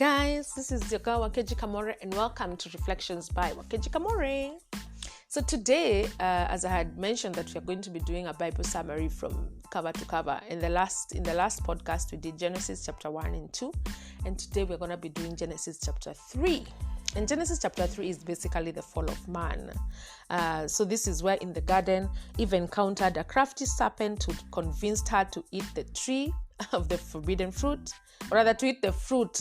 guys, this is your girl Wakeji Kamore and welcome to Reflections by Wakeji Kamore. So today, as I had mentioned that we are going to be doing a Bible summary from cover to cover. In the last podcast, we did Genesis chapter 1 and 2, and today we're going to be doing Genesis chapter 3. And Genesis chapter 3 is basically the fall of man. So this is where in the garden, Eve encountered a crafty serpent who convinced her to eat the tree of the forbidden fruit, or rather to eat the fruit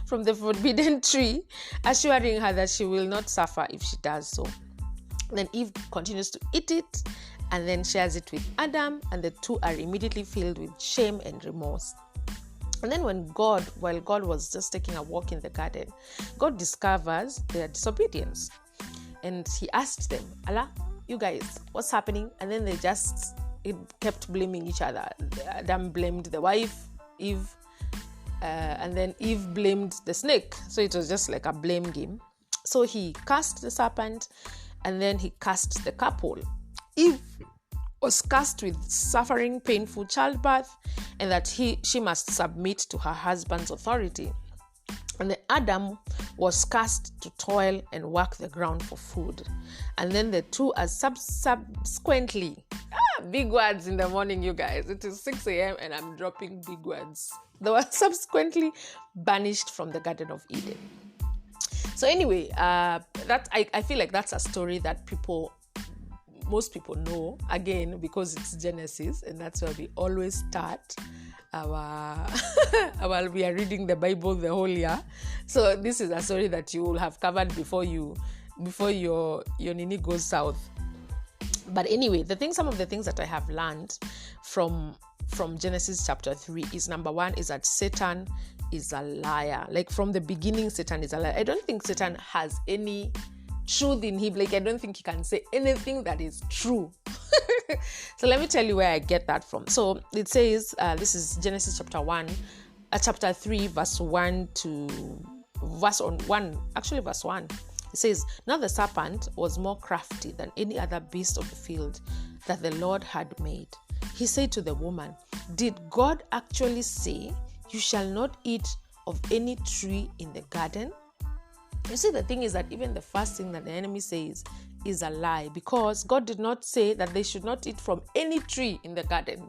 from the forbidden tree, assuring her that she will not suffer if she does so. Then Eve continues to eat it and then shares it with Adam, and the two are immediately filled with shame and remorse. And then while God was just taking a walk in the garden, God discovers their disobedience. And he asked them, Allah, you guys, what's happening? And then they kept blaming each other. Adam blamed the wife, Eve, and then Eve blamed the snake. So it was just like a blame game. So he cursed the serpent, and then he cursed the couple. Eve was cursed with suffering painful childbirth, and that she must submit to her husband's authority. And then Adam was cursed to toil and work the ground for food. And then the two are subsequently, big words in the morning, you guys. It is 6 a.m. and I'm dropping big words. They were subsequently banished from the Garden of Eden. So anyway, that I feel like that's a story that most people know, again, because it's Genesis, and that's where we always start while we are reading the Bible the whole year. So this is a story that you will have covered before your nini goes south. But anyway, some of the things that I have learned from Genesis chapter 3 is, number one, is that Satan is a liar. Like from the beginning, Satan is a liar. I don't think Satan has any truth in him. Like I don't think he can say anything that is true. So let me tell you where I get that from. So it says, this is Genesis chapter 3, verse 1 to verse 1. Actually, verse 1. It says, now the serpent was more crafty than any other beast of the field that the Lord had made. He said to the woman, did God actually say, you shall not eat of any tree in the garden? You see, the thing is that even the first thing that the enemy says is a lie, because God did not say that they should not eat from any tree in the garden.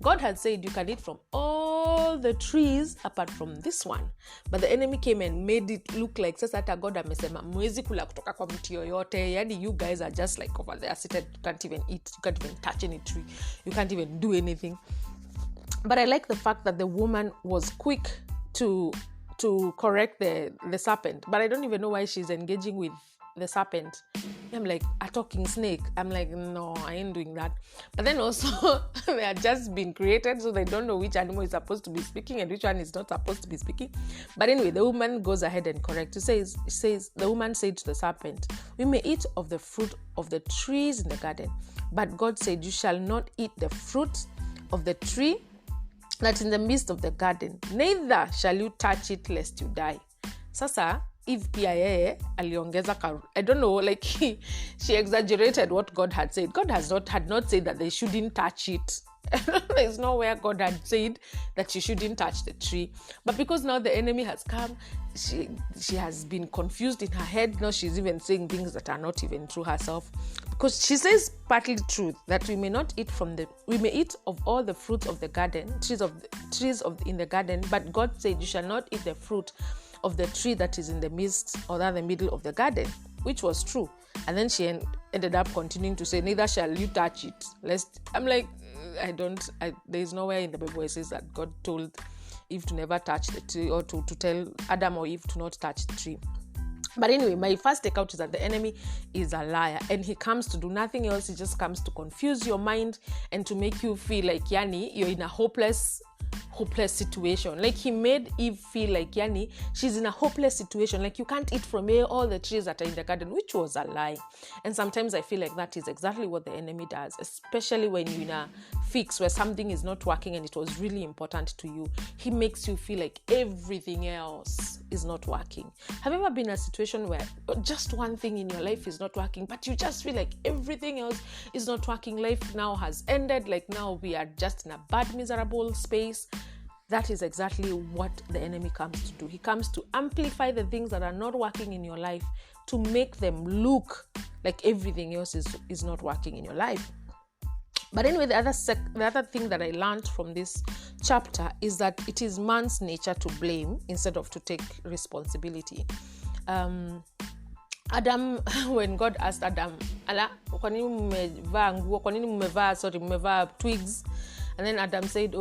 God had said you can eat from all the trees apart from this one. But the enemy came and made it look like sasa hata God amesema mwezi kula kutoka kwa mti yoyote. Yani you guys are just like over there seated, you can't even eat, you can't even touch any tree, you can't even do anything. But I like the fact that the woman was quick to correct the serpent, but I don't even know why she's engaging with the serpent. I'm like, a talking snake. I'm like, no, I ain't doing that. But then also, they are just been created, so they don't know which animal is supposed to be speaking and which one is not supposed to be speaking. But anyway, the woman goes ahead and corrects. It says, the woman said to the serpent, we may eat of the fruit of the trees in the garden, but God said, you shall not eat the fruit of the tree that's in the midst of the garden, neither shall you touch it lest you die. Sasa, Eve pia aliongeza I don't know, like she exaggerated what God had said. God had not said that they shouldn't touch it. There's nowhere God had said that she shouldn't touch the tree. But because now the enemy has come, she has been confused in her head. Now she's even saying things that are not even true herself. Because she says partly truth, that we may eat of all the fruits of the garden, trees in the garden, but God said you shall not eat the fruit of the tree that is in the midst or the middle of the garden, which was true. And then she ended up continuing to say, neither shall you touch it. I'm like, there is nowhere in the Bible where it says that God told Eve to never touch the tree, or to tell Adam or Eve to not touch the tree. But anyway, my first takeout is that the enemy is a liar, and he comes to do nothing else. He just comes to confuse your mind and to make you feel like, you're in a hopeless situation. Like he made Eve feel like she's in a hopeless situation, like you can't eat from all the trees that are in the garden, which was a lie. And sometimes I feel like that is exactly what the enemy does, especially when you're in a fix where something is not working and it was really important to you. He makes you feel like everything else is not working. Have you ever been in a situation where just one thing in your life is not working, but you just feel like everything else is not working? Life now has ended, like now we are just in a bad, miserable space. that is exactly what the enemy comes to do. He comes to amplify the things that are not working in your life to make them look like everything else is not working in your life. But anyway, the other thing that I learned from this chapter is that it is man's nature to blame instead of to take responsibility. Adam, when God asked Adam, kwa nini mmevaa twigs? And then Adam said,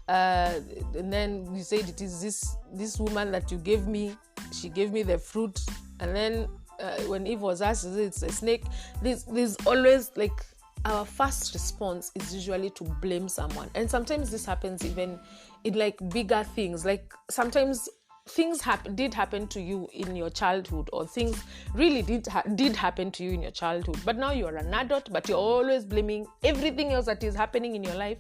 and then he said, it is this woman that you gave me. She gave me the fruit. And then when Eve was asked, it's a snake. There's always like, our first response is usually to blame someone. And sometimes this happens even in like bigger things. Like sometimes things did happen to you in your childhood, or things really did happen to you in your childhood. But now you're an adult, but you're always blaming everything else that is happening in your life.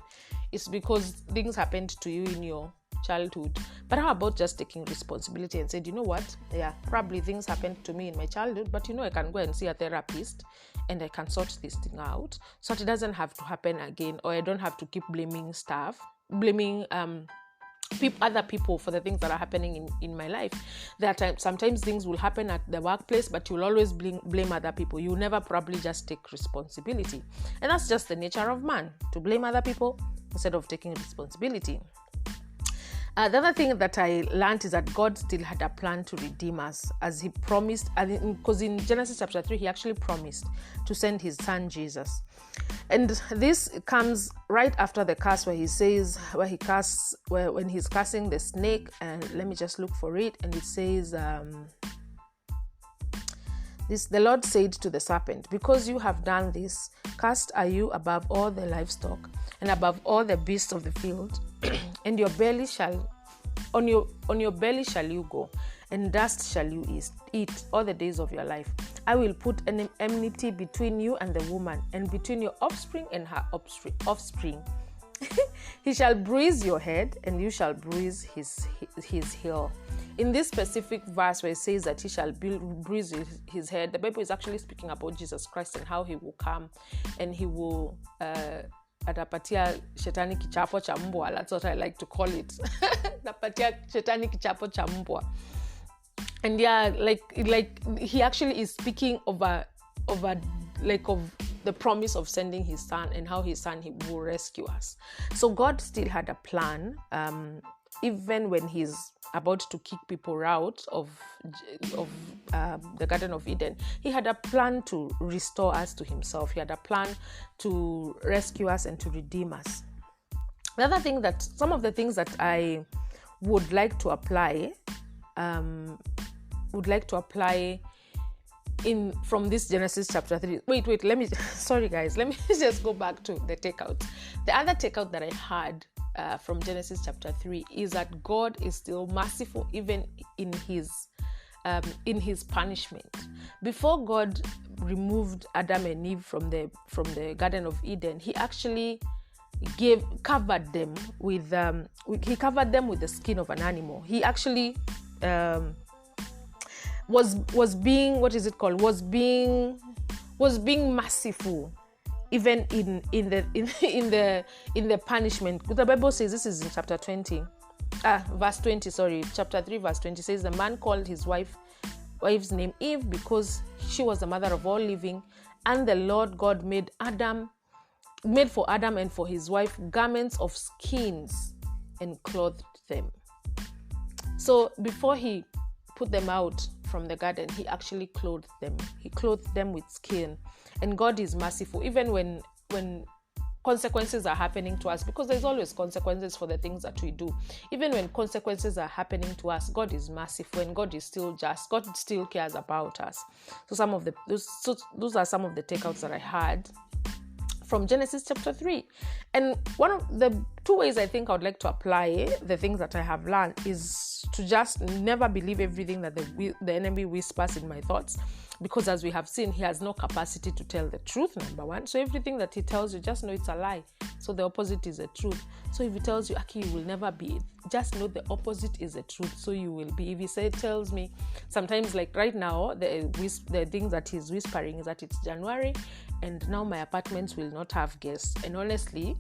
It's because things happened to you in your childhood. But how about just taking responsibility and said, you know what? Yeah, probably things happened to me in my childhood, but I can go and see a therapist and I can sort this thing out so that it doesn't have to happen again, or I don't have to keep blaming other people for the things that are happening in my life. There are times, sometimes things will happen at the workplace, but you'll always blame other people. You'll never probably just take responsibility. And that's just the nature of man, to blame other people instead of taking responsibility. The other thing that I learned is that God still had a plan to redeem us, as he promised, because in Genesis chapter 3, he actually promised to send his son Jesus. And this comes right after the curse where he says, when he's cursing the snake, and let me just look for it, and it says, the Lord said to the serpent, because you have done this, cursed are you above all the livestock and above all the beasts of the field, and your belly on your belly shall you go, and dust shall you eat all the days of your life. I will put an enmity between you and the woman, and between your offspring and her offspring. He shall bruise your head, and you shall bruise his heel. In this specific verse where it says that he shall bruise his head, the Bible is actually speaking about Jesus Christ and how he will come and he will atapatia shetani kichapo cha mbwa. That's what I like to call it. Atapatia shetani kichapo cha mbwa. And yeah, like he actually is speaking of the promise of sending his son, and how his son he will rescue us. So God still had a plan, even when he's about to kick people out of the Garden of Eden. He had a plan to restore us to himself. He had a plan to rescue us and to redeem us. The other thing some of the things that I would like to apply from this Genesis chapter 3. Wait, sorry guys, let me just go back to the takeout. The other takeout that I had from Genesis chapter 3 is that God is still merciful even in his punishment. Before God removed Adam and Eve from the Garden of Eden, he actually covered them with the skin of an animal. He actually was being merciful even in the punishment. The Bible says, this is in chapter 20, verse 20, chapter 3 verse 20 says, the man called his wife's name Eve because she was the mother of all living, and the Lord God made for Adam and for his wife garments of skins and clothed them. So before he put them out from the garden, he actually clothed them. He clothed them with skin. And God is merciful even when consequences are happening to us, because there's always consequences for the things that we do. Even when consequences are happening to us, God is merciful and God is still just. God still cares about us. So those are some of the takeouts that I had from Genesis chapter 3. And one of the two ways I think I would like to apply the things that I have learned is to just never believe everything that the enemy whispers in my thoughts, because as we have seen, he has no capacity to tell the truth, number one. So everything that he tells you, just know it's a lie. So the opposite is the truth. So if he tells you, Aki, you will never be, just know the opposite is the truth. So you will be. If he tells me, sometimes like right now, the things that he's whispering is that it's January and now my apartments will not have guests. And honestly,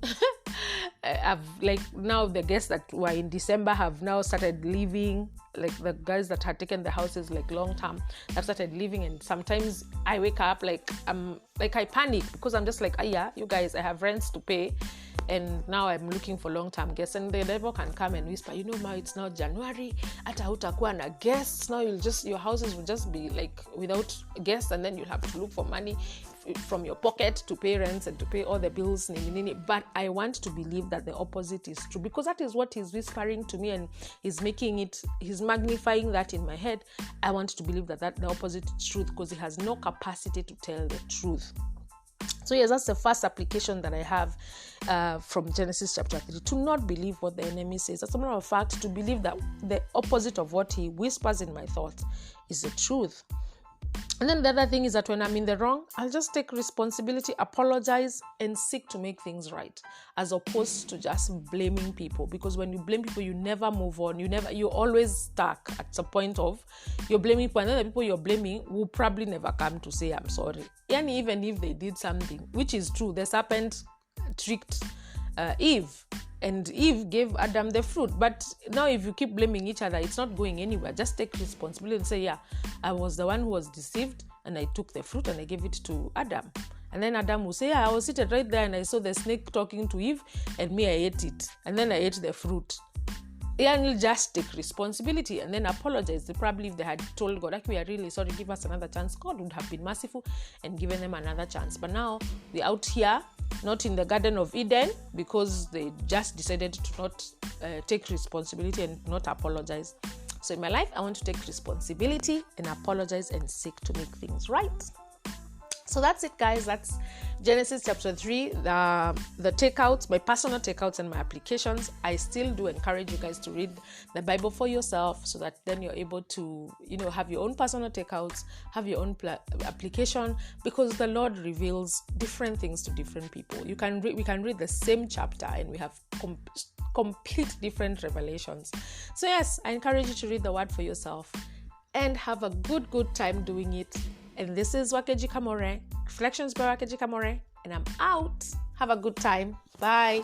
I've like now the guests that were in December have now started leaving. Like the guys that had taken the houses like long term have started leaving, and sometimes I wake up like I panic because I'm just like, yeah, you guys, I have rents to pay, and now I'm looking for long term guests, and the devil can come and whisper, ma, it's now January, ata hutakuwa na guests, now your houses will just be like without guests, and then you'll have to look for money from your pocket to pay rents and to pay all the bills. But I want to believe that the opposite is true, because that is what he's whispering to me, and he's magnifying that in my head. I want to believe that the opposite is truth, because he has no capacity to tell the truth. So yes, that's the first application that I have from Genesis chapter 3. To not believe what the enemy says. As a matter of fact, to believe that the opposite of what he whispers in my thoughts is the truth. And then the other thing is that when I'm in the wrong, I'll just take responsibility, apologize, and seek to make things right, as opposed to just blaming people. Because when you blame people, you never move on. You're always stuck at the point of you're blaming people, and then the people you're blaming will probably never come to say, I'm sorry. And even if they did something, which is true, the serpent tricked Eve, and Eve gave Adam the fruit. But now if you keep blaming each other, it's not going anywhere. Just take responsibility and say, yeah, I was the one who was deceived, and I took the fruit and I gave it to Adam. And then Adam will say, yeah, I was seated right there and I saw the snake talking to Eve, and me, I ate it. And then I ate the fruit. And you'll just take responsibility and then apologize. Probably if they had told God, we are really sorry, give us another chance, God would have been merciful and given them another chance. But now we're out here, not in the Garden of Eden, because they just decided to not take responsibility and not apologize. So in my life, I want to take responsibility and apologize and seek to make things right. So that's it, guys. That's Genesis chapter 3, the takeouts, my personal takeouts and my applications. I still do encourage you guys to read the Bible for yourself, so that then you're able to, have your own personal takeouts, have your own application, because the Lord reveals different things to different people. We can read the same chapter and we have complete different revelations. So yes, I encourage you to read the word for yourself and have a good time doing it. And this is Wakeji Kamore, Reflections by Wakeji Kamore, and I'm out. Have a good time. Bye.